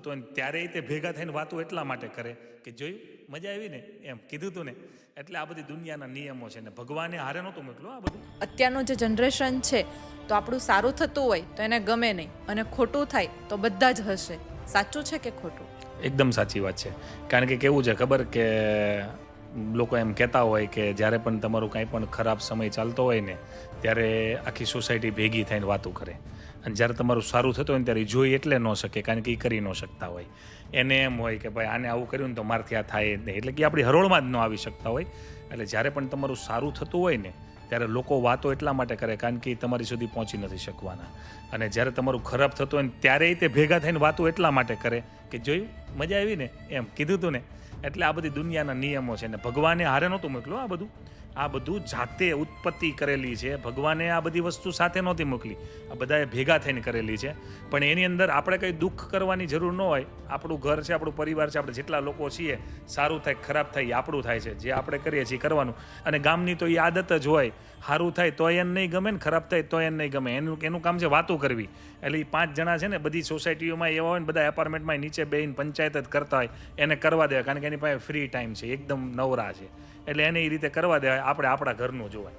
તો ત્યારે તે ભેગા થઈને વાતો એટલા માટે કરે કે જોયું મજા આવી ને એમ કીધું તું ને. એટલે આ બધી દુનિયાના નિયમો છે ને ભગવાને હારે નહોતું મોકલું આ બધું. અત્યારનું જે જનરેશન છે તો આપણું સારું થતું હોય તો એને ગમે નહીં અને ખોટું થાય તો બધા જ હશે. સાચું છે કે ખોટું? એકદમ સાચી વાત છે. કારણ કે કેવું છે ખબર કે લોકો એમ કહેતા હોય કે જ્યારે પણ તમારું કાંઈ પણ ખરાબ સમય ચાલતો હોય ને ત્યારે આખી સોસાયટી ભેગી થઈને વાતો કરે, અને જ્યારે તમારું સારું થતું હોય ને ત્યારે એ જોઈ એટલે ન શકે, કારણ કે એ કરી ન શકતા હોય. એને એમ હોય કે ભાઈ આને આવું કર્યું ને તો મારથી આ થાય જ નહીં, એટલે કે આપણી હરોળમાં જ ન આવી શકતા હોય. એટલે જ્યારે પણ તમારું સારું થતું હોય ને ત્યારે લોકો વાતો એટલા માટે કરે કારણ કે એ તમારી સુધી પહોંચી નથી શકવાના. અને જ્યારે તમારું ખરાબ થતું હોય ને ત્યારે તે ભેગા થઈને વાતો એટલા માટે કરે કે જોયું મજા આવી ને એમ કીધું તું ને. એટલે આ બધી દુનિયાના નિયમો છે ને ભગવાને હારે નહોતું મોકલું આ બધું જાતે ઉત્પત્તિ કરેલી છે. ભગવાને આ બધી વસ્તુ સાથે નહોતી મોકલી, આ બધાએ ભેગા થઈને કરેલી છે. પણ એની અંદર આપણે કંઈ દુઃખ કરવાની જરૂર ન હોય. આપણું ઘર છે, આપણું પરિવાર છે, આપણે જેટલા લોકો છીએ, સારું થાય ખરાબ થાય એ આપણું થાય છે. જે આપણે કરીએ છીએ કરવાનું. અને ગામની તો એ આદત જ હોય, સારું થાય તો એને નહીં ગમે ને ખરાબ થાય તો એને નહીં ગમે. એનું કામ છે વાતો કરવી. એટલે એ 5 જણા છે ને બધી સોસાયટીઓમાં એવા હોય ને, બધા એપાર્ટમેન્ટમાં નીચે બેહીને પંચાયત જ કરતા હોય, એને કરવા દેવાય. કારણ કે એની પાસે ફ્રી ટાઈમ છે, એકદમ નવરા છે, એટલે એને એ રીતે કરવા દેવાય. આપણે આપણા ઘરનું જોવાય.